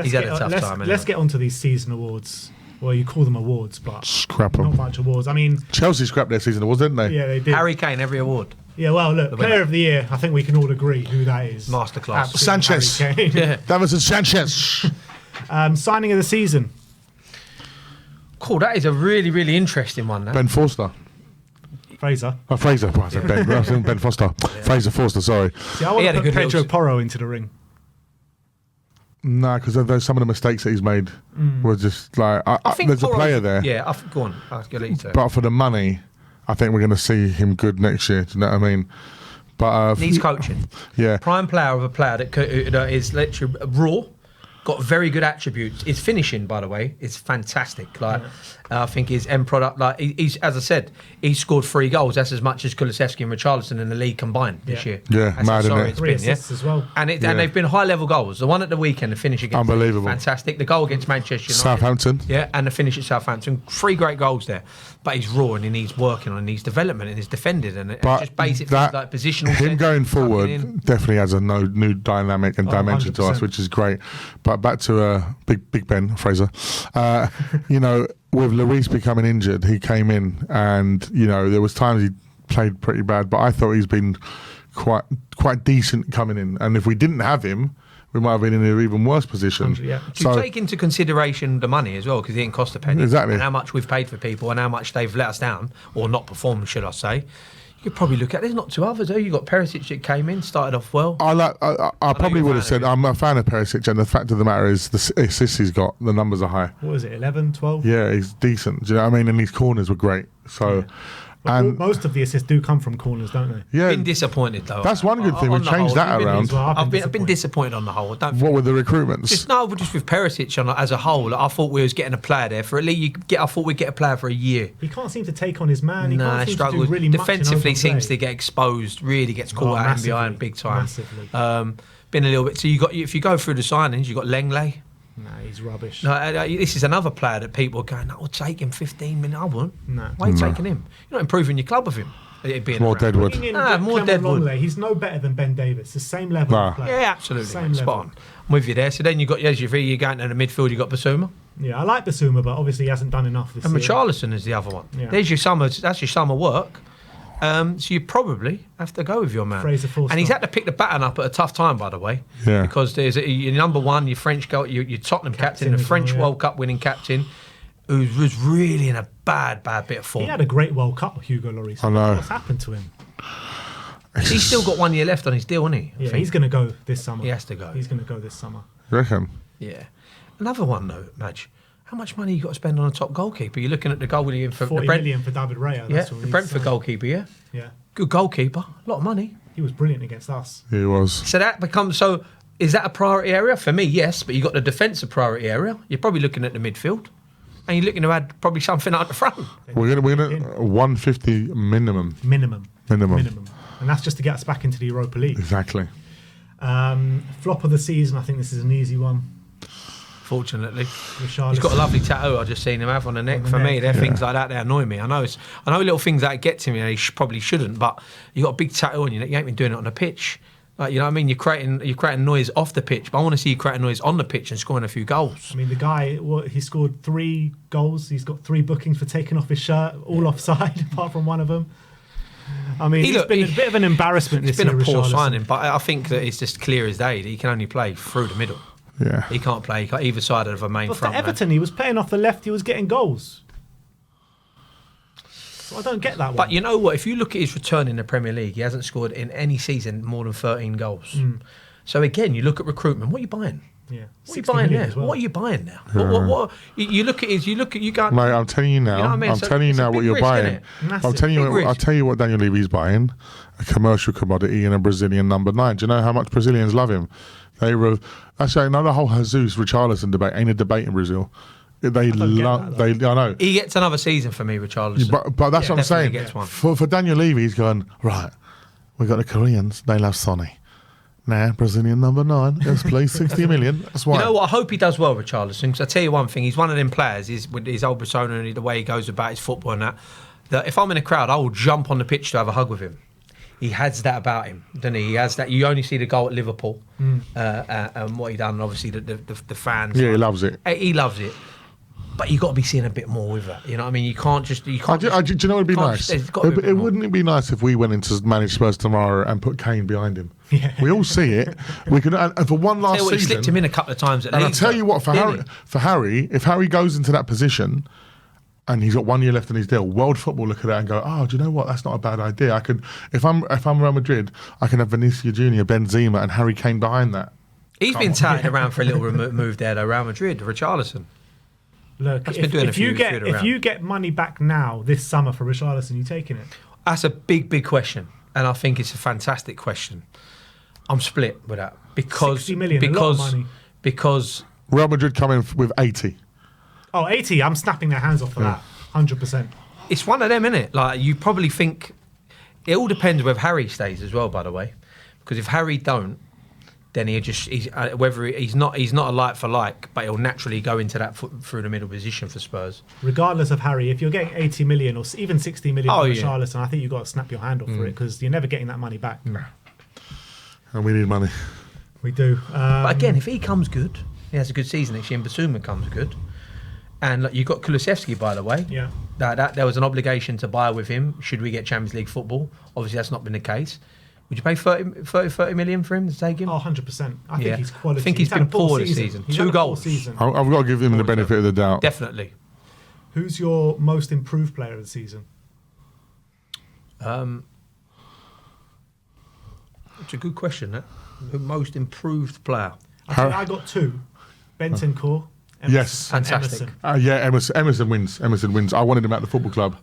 He's had a tough time. Anyway. Let's get onto these season awards. Well, you call them awards, but scrap them. Not much awards. I mean, Chelsea scrapped their season awards, didn't they? Yeah, they did. Harry Kane, every award. Yeah, well, look, Player of the Year. I think we can all agree who that is. Masterclass. Sanchez. Yeah. Davinson Sanchez. Signing of the season. Cool. That is a really, really interesting one. That. Ben Forster. Fraser. Oh, Fraser. I said Ben. I said Ben Foster. Yeah. Fraser Forster. Sorry. See, I want to put Pedro Porro into the ring. No, because some of the mistakes that he's made were just like I think there's Porro's a player there. Yeah, go on. I'll let you but for the money, I think we're going to see him good next year. Do you know what I mean? But needs coaching. Yeah, prime player of a player that is literally raw, got very good attributes. His finishing, by the way, is fantastic. Like I think his end product, like he's as I said, he scored 3 goals. That's as much as Kulusevski and Richarlison in the league combined this year. Yeah, that's mad, isn't it? 3 assists as well. And they've been high level goals. The one at the weekend, the finish against unbelievable, fantastic. The goal against Manchester United, Southampton, and the finish at Southampton. 3 great goals there. But he's raw and he needs working on, and needs development and he's defended and just basic things like positional. Him going forward definitely adds a new dynamic and dimension 100%. to us, which is great. But back to Big Ben Fraser, you know, with Lloris becoming injured, he came in and you know there was times he played pretty bad, but I thought he's been quite decent coming in. And if we didn't have him, we might have been in an even worse position. Yeah. So take into consideration the money as well, because it didn't cost a penny. Exactly. And how much we've paid for people and how much they've let us down, or not performed, should I say. You could probably look at, there's not 2 others, though. You got Perisic that came in, started off well. I probably would have said I'm a fan of Perisic, and the fact of the matter is the assists he's got, the numbers are high. What was it, 11, 12? Yeah, he's decent. Do you know what I mean? And his corners were great. So. Yeah. And most of the assists do come from corners, don't they? Yeah, been disappointed though. That's one good thing. We changed that around. I've been disappointed on the whole. What were the recruitments? Just with Perisic as a whole. I thought we was getting a player there for at least. I thought we'd get a player for a year. He can't seem to take on his man. He can't seem struggles. To do really defensively much seems to get exposed. Really gets caught out and behind big time. Massively. Been a little bit. So if you go through the signings, you got Lenglet. No, he's rubbish. No, this is another player that people are going, I'll take him 15 minutes. I won't. No. Why are you taking him? You're not improving your club with him. More Deadwood. More Deadwood. He's no better than Ben Davies. The same level of player. Yeah, absolutely. Spot on. I'm with you there. So then you got Yazri, you're going to the midfield, you got Basuma. Yeah, I like Basuma, but obviously he hasn't done enough this year. And Richarlison is the other one. Yeah. That's your summer work. So you probably have to go with your man. Fraser Forster. And he's had to pick the baton up at a tough time, by the way. Yeah. Because there's your number one, your French goal, your Tottenham captain, the French World Cup winning captain, who was really in a bad bit of form. He had a great World Cup, Hugo Lloris. I know. What's happened to him? He's still got 1 year left on his deal, hasn't he? Yeah, he's going to go this summer. He has to go. He's going to go this summer. You reckon? Yeah. Another one, though, Madge. How much money you got to spend on a top goalkeeper? You're looking at the goal for 40 million for David Raya. Yeah, the Brentford goalkeeper, yeah? Yeah. Good goalkeeper, a lot of money. He was brilliant against us. He was. So that becomes, is that a priority area? For me, yes, but you've got the defensive priority area. You're probably looking at the midfield. And you're looking to add probably something out the front. We're gonna 150 minimum. Minimum. And that's just to get us back into the Europa League. Exactly. Flop of the season, I think this is an easy one. Fortunately. He's got a lovely tattoo. I've just seen him have on the neck. For me, things like that, they annoy me. I know little things that get to me and he probably shouldn't, but you got a big tattoo on your neck. You ain't been doing it on the pitch. Like, you know what I mean? You're creating noise off the pitch, but I want to see you creating noise on the pitch and scoring a few goals. I mean, the guy, he scored 3 goals. He's got 3 bookings for taking off his shirt, all offside, apart from one of them. I mean, it's been a bit of an embarrassment this year. It's been a poor signing, but I think that it's just clear as day that he can only play through the middle. Yeah. He can't play either side of a main front. But for Everton, he was playing off the left, he was getting goals. So I don't get that one. But you know what? If you look at his return in the Premier League, he hasn't scored in any season more than 13 goals. So again, you look at recruitment. What are you buying? Yeah. What are you buying there? Well. What are you buying now? What you look at you go. Mate, I'm telling you now. You know what I mean? I'm telling you now what you're buying. I'll tell you what Daniel Levy's buying: a commercial commodity and a Brazilian number 9. Do you know how much Brazilians love him? Actually, another whole Jesus Richarlison debate ain't a debate in Brazil. I know. He gets another season for me, Richarlison. But that's what I'm saying. For Daniel Levy, he's going, right, we got the Koreans, they love Sonny. Now, Brazilian number 9, let's play 60 million. That's why. You know what? I hope he does well, Richarlison, because I tell you one thing, he's one of them players, with his old persona and the way he goes about his football and that if I'm in a crowd, I will jump on the pitch to have a hug with him. he has that about him, doesn't he? He has that. You only see the goal at Liverpool and what he done. Obviously, the fans. Yeah, he loves it. He loves it. But you got to be seeing a bit more with it. You know what I mean? You can't just. Do you know what would be nice? Wouldn't it be nice if we went into manage Spurs tomorrow and put Kane behind him? Yeah. We all see it. We could, and for one last season, he slipped him in a couple of times. And I'll tell you what, for Harry, if Harry goes into that position and he's got 1 year left in his deal, world football look at that and go, oh, do you know what? That's not a bad idea. I could, if I'm Real Madrid, I can have Vinicius Junior, Benzema, and Harry Kane behind that. He's been touted around for a little move there, though. Real Madrid, Richarlison. Look, if you get money back now this summer for Richarlison, you taking it? That's a big question, and I think it's a fantastic question. I'm split with that because 60 million, a lot of money. Because Real Madrid come in with 80. Oh, 80! I'm snapping their hands off for that, 100%. It's one of them, isn't it? Like you probably think it all depends whether Harry stays as well. By the way, because if Harry don't, then whether he's not a like for like, but he'll naturally go into that through the middle position for Spurs. Regardless of Harry, if you're getting 80 million or even 60 million for Richarlison, I think you've got to snap your hand off for it because you're never getting that money back. No. And we need money. We do. But again, if he comes good, he has a good season next year, and Basuma comes good, and you've got Kulusevski, by the way. Yeah. That there was an obligation to buy with him should we get Champions League football. Obviously, that's not been the case. Would you pay 30 million for him to take him? Oh, 100%. I think he's quality. I think he's been poor this season. 2 goals. I've got to give him the benefit of the doubt. Definitely. Who's your most improved player of the season? It's a good question, that. The most improved player. I got 2. Bentancur. Yes. Fantastic. Emerson wins. Emerson wins. I wanted him at the football club.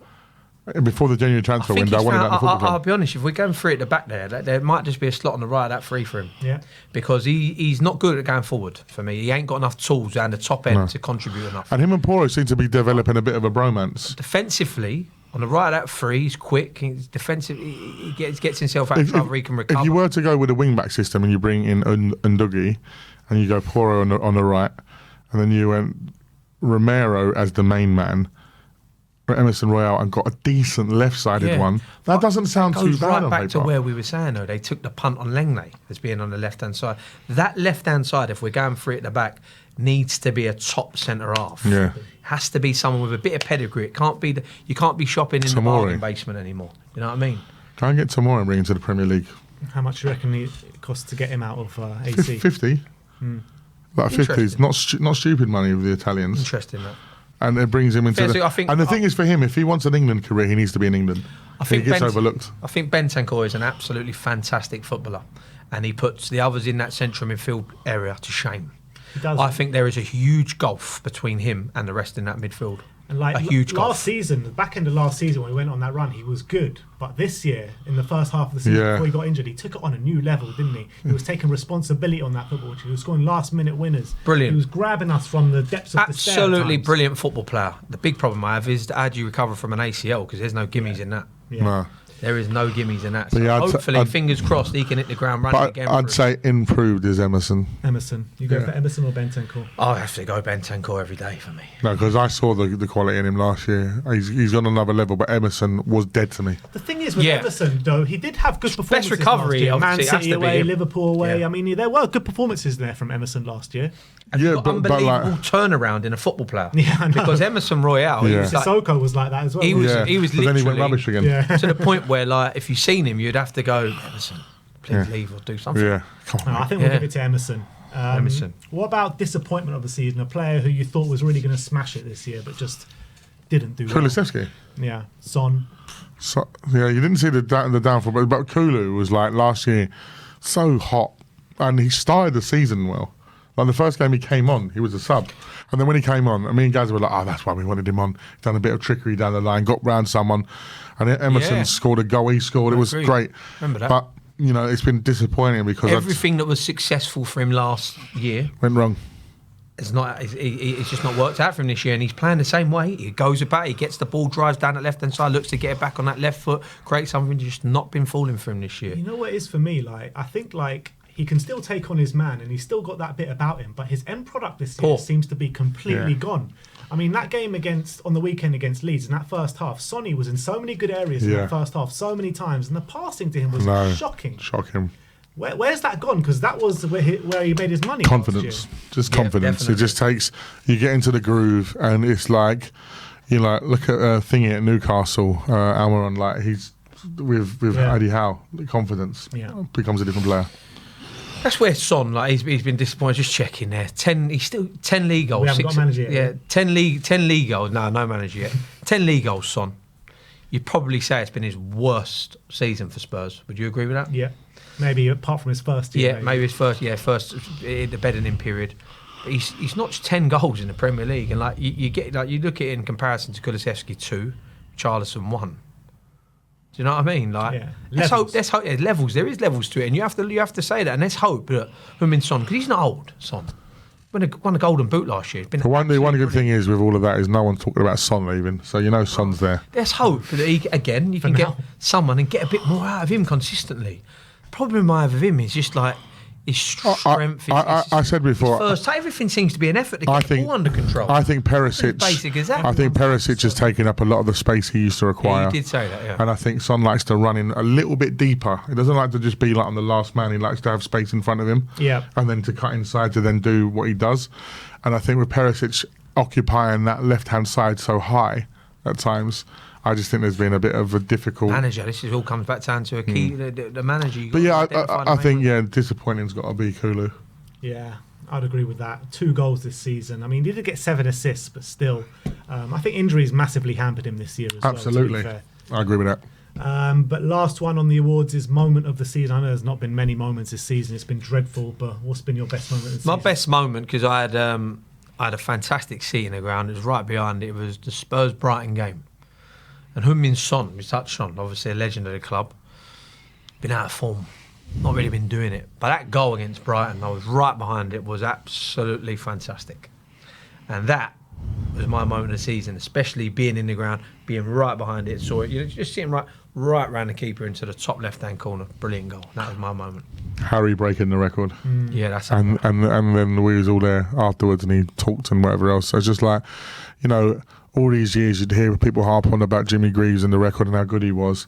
Before the January transfer window, I wanted him at the football club. I'll be honest, if we're going free at the back there might just be a slot on the right of that free for him. Yeah. Because he's not good at going forward for me. He ain't got enough tools down the top end to contribute enough. And him and Poro seem to be developing a bit of a bromance. Defensively, on the right of that free, he's quick, he's defensive, he gets himself out of trouble, he can recover. If you were to go with a wing-back system and you bring in Nduggi and you go Poro on the right and then you went Romero as the main man, Emerson Royale, and got a decent left-sided one. That doesn't sound too bad on paper. Right back to where we were saying, though. They took the punt on Lengley as being on the left-hand side. That left-hand side, if we're going free at the back, needs to be a top centre-half. Yeah. Has to be someone with a bit of pedigree. It can't be you can't be shopping in the bargain basement anymore. You know what I mean? Try and get Tomori and bring him to the Premier League. How much do you reckon it costs to get him out of AC? 50. Like 50 is not stupid money with the Italians. Interesting, that. And it brings him into the thing is, for him, if he wants an England career, he needs to be in England. I think he gets overlooked. I think Bentancur is an absolutely fantastic footballer, and he puts the others in that central midfield area to shame. He does. I think there is a huge gulf between him and the rest in that midfield. And like a huge gulf. The back end of last season when he went on that run, he was good. But this year, in the first half of the season before he got injured, he took it on a new level, didn't he? He was taking responsibility on that football. He was scoring last-minute winners. Brilliant. He was grabbing us from the depths of despair. Absolutely brilliant football player. The big problem I have is how do you recover from an ACL? Because there's no gimmies in that. Yeah. No. There is no gimmies in that. So hopefully, fingers crossed, he can hit the ground running again. I'd say improved is Emerson. Emerson. You go for Emerson or Bentancur? I have to go Bentancur every day for me. No, because I saw the quality in him last year. He's on another level, but Emerson was dead to me. The thing is with Emerson, though, he did have good performances. Best recovery, Man City away, Liverpool away. Yeah. I mean, there were good performances there from Emerson last year. And unbelievable turnaround in a football player. Yeah, I know. Because Emerson Royale, Sissoko was like that as well. He was literally. Then he went rubbish again. Yeah. To the point where, like, if you seen him, you'd have to go, Emerson, please leave or do something. Yeah, I think we'll give it to Emerson. Emerson. What about disappointment of the season? A player who you thought was really going to smash it this year, but just didn't do well. Kulusevski. Yeah, Son. You didn't see the downfall, but Kulu was like last year so hot, and he started the season well. Like the first game he came on, he was a sub. And then when he came on, me and Gaz were like, that's why we wanted him on. Done a bit of trickery down the line, got round someone. And Emerson scored a goal, he scored. It was great. Remember that. But, it's been disappointing because everything that was successful for him last year went wrong. It's just not worked out for him this year, and he's playing the same way. He goes about, he gets the ball, drives down the left-hand side, looks to get it back on that left foot, creates something, just not been falling for him this year. You know what it is for me? I think he can still take on his man, and he's still got that bit about him. But his end product this year seems to be completely gone. I mean, that game on the weekend against Leeds in that first half, Sonny was in so many good areas in that first half, so many times, and the passing to him was shocking. Shocking. Where's that gone? Because that was where he made his money. Confidence, just confidence. Definitely. It just takes, you get into the groove, and it's like, look at Thingy at Newcastle, Almiron, like he's with Eddie Howe, the confidence becomes a different player. That's where Son, like he's been disappointed. Just checking there, he's still 10 league goals. We haven't got a manager yet. Yeah, 10 league goals. No manager yet. 10 league goals, Son. You'd probably say it's been his worst season for Spurs. Would you agree with that? Yeah, maybe apart from his first year. Yeah, maybe his first in the bedding period. But he's notched 10 goals in the Premier League, and like you look at it in comparison to Kulusevski 2, Charlison 1. Do you know what I mean? Like, let's hope. Yeah, levels. There is levels to it, and you have to say that. And let's hope that Heung-min Son, because he's not old. Son won a Golden Boot last year. One good thing is with all of that is no one's talking about Son leaving, so Son's there. Let's hope that you can get someone and get a bit more out of him consistently. Problem I have with him is just like his strength. I said before, everything seems to be an effort to get it all under control. I think Perisic. Basic as that. I think Perisic has taken up a lot of the space he used to require. Yeah, you did say that, yeah. And I think Son likes to run in a little bit deeper. He doesn't like to just be like on the last man. He likes to have space in front of him. Yeah. And then to cut inside to then do what he does. And I think with Perisic occupying that left-hand side so high at times, I just think there's been a bit of a difficult manager. This all comes back down to a key, the manager. But I think disappointing's got to be Kulu. Yeah, I'd agree with that. 2 goals this season. I mean, he did get 7 assists, but still, I think injuries massively hampered him this year as Absolutely. well. I agree with that. But last one on the awards is moment of the season. I know there's not been many moments this season. It's been dreadful, but what's been your best moment of the season? My best moment, because I had a fantastic seat in the ground. It was right behind it. It was the Spurs-Brighton game. And Heung-min Son, we touched on, obviously a legend of the club, been out of form, not really been doing it. But that goal against Brighton, I was right behind it, was absolutely fantastic. And that was my moment of the season, especially being in the ground, being right behind it. Saw it, just sitting right round the keeper into the top left-hand corner. Brilliant goal. That was my moment. Harry breaking the record. Yeah, that's and then we was all there afterwards, and he talked and whatever else. So it's just like, all these years you'd hear people harp on about Jimmy Greaves and the record and how good he was.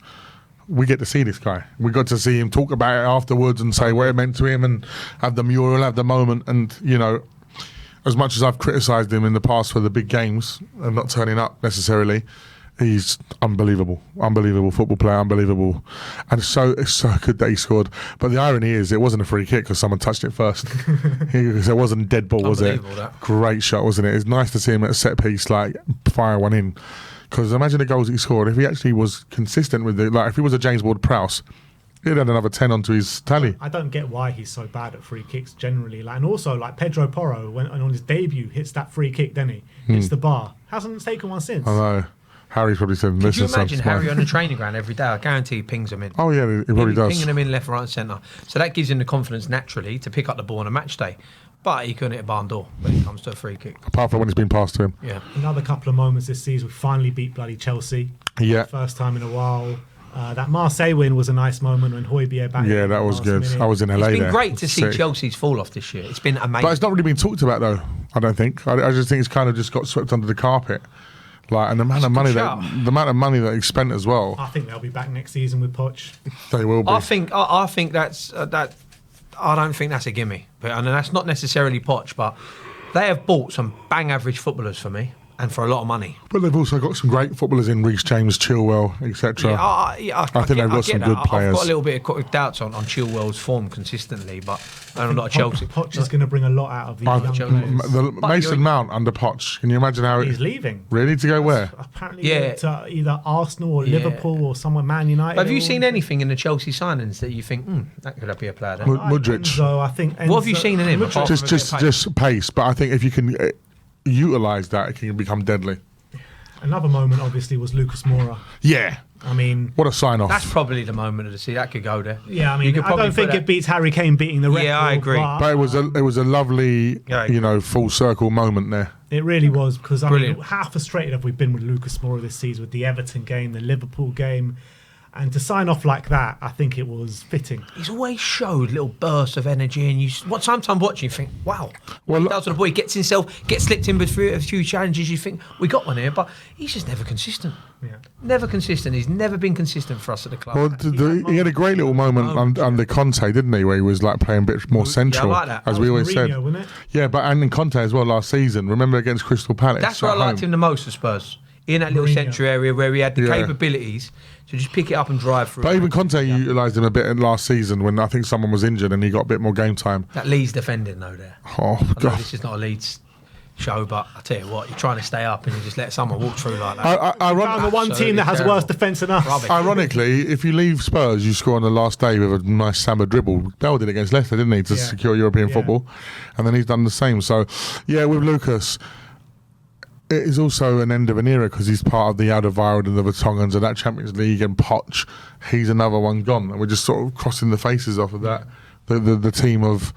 We get to see this guy. We got to see him talk about it afterwards and say what it meant to him and have the mural, have the moment. And, as much as I've criticised him in the past for the big games and not turning up necessarily, he's unbelievable football player, unbelievable. And it's so good that he scored. But the irony is it wasn't a free kick because someone touched it first. It wasn't dead ball, was it? That. Great shot, wasn't it? It's nice to see him at a set piece, like fire one in. Because imagine the goals he scored. If he actually was consistent with it, like if he was a James Ward-Prowse, he'd had another 10 onto his tally. I don't get why he's so bad at free kicks generally. And also, Pedro Porro, when on his debut, hits that free kick, then he hits the bar. Hasn't taken one since. I know. Harry probably said, "Could you imagine Harry on the training ground every day? I guarantee he pings them in." Oh yeah, he probably does. Pinging them in left, right, and centre. So that gives him the confidence naturally to pick up the ball on a match day. But he couldn't hit a barn door when it comes to a free kick. Apart from when it's been passed to him. Yeah. Another couple of moments this season, we finally beat bloody Chelsea. Yeah. First time in a while. That Marseille win was a nice moment when Højbjerg back. Yeah, that was good. I was in LA there. It's been great to see Chelsea's fall off this year. It's been amazing. But it's not really been talked about though, I don't think. I just think it's kind of just got swept under the carpet. And the amount of money that he spent as well. I think they'll be back next season with Poch. They will be. I think that's that. I don't think that's a gimme, and that's not necessarily Poch, but they have bought some bang average footballers for me. And for a lot of money. But they've also got some great footballers in Reece James, Chilwell, etc. I think they've got some good players. I've got a little bit of doubts on Chilwell's form consistently, but a lot of Chelsea. Poch is going to bring a lot out of these young players. Mason Mount under Poch. Can you imagine how he's leaving? Really, to go where? Apparently, to either Arsenal or Liverpool or somewhere, Man United. Have you seen anything in the Chelsea signings that you think that could be a player? Mudryk. So I think. What have you seen in him? Just pace, but I think if you can utilise that, it can become deadly. Another moment, obviously, was Lucas Moura. Yeah. I mean... What a sign-off. That's probably the moment of the season. That could go there. Yeah, I mean, I don't think it beats Harry Kane beating the record. Yeah, I agree. But it was a lovely, full circle moment there. It really was, because, I mean, how frustrated have we been with Lucas Moura this season, with the Everton game, the Liverpool game, And to sign off like that, I think it was fitting. He's always showed little bursts of energy, and sometimes watching, you think, wow. Well, he does with the boy, gets slipped in between a few challenges. You think we got one here, but he's just never consistent. Yeah. Never consistent. He's never been consistent for us at the club. Well, he had a great little moment under Conte, didn't he, where he was like playing a bit more central, I like that. as we always Mourinho, said. wasn't it? Yeah, and in Conte as well last season. Remember against Crystal Palace? That's where I liked him the most, I suppose. In that little central area where he had the capabilities to just pick it up and drive through. But even Conte utilised him a bit in last season when I think someone was injured and he got a bit more game time. That Leeds defending though there. Oh, God. This is not a Leeds show, but I tell you what, you're trying to stay up and you just let someone walk through like that. The one team that has worse defence than us. Rubbish. Ironically, if you leave Spurs, you score on the last day with a nice Samba dribble. Bell did against Leicester, didn't he, to secure European football? And then he's done the same. So, yeah, with Lucas, it is also an end of an era because he's part of the Alderweireld and the Vertonghen's and that Champions League and Poch. He's another one gone. And we're just sort of crossing the faces off of that. The team of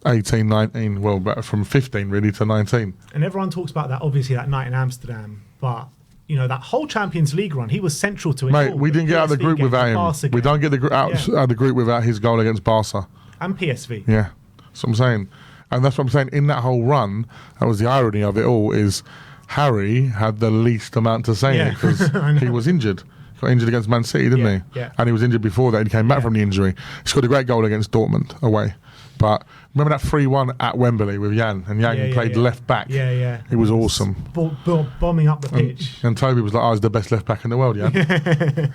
18, 19, well, from 15 really to 19. And everyone talks about that, obviously, that night in Amsterdam. But, that whole Champions League run, he was central to it. Mate, we didn't get out of the group without him. We don't get out of the group without his goal against Barca. And PSV. Yeah, that's what I'm saying. And that's what I'm saying. In that whole run, that was the irony of it all, is Harry had the least amount to say in it because he was injured. Got injured against Man City, didn't he? Yeah. And he was injured before that. He came back from the injury. He scored a great goal against Dortmund away. But remember that 3-1 at Wembley with Jan? And Jan played left back. Yeah. It was awesome. Bombing up the pitch. And Toby was like, I was the best left back in the world, Jan.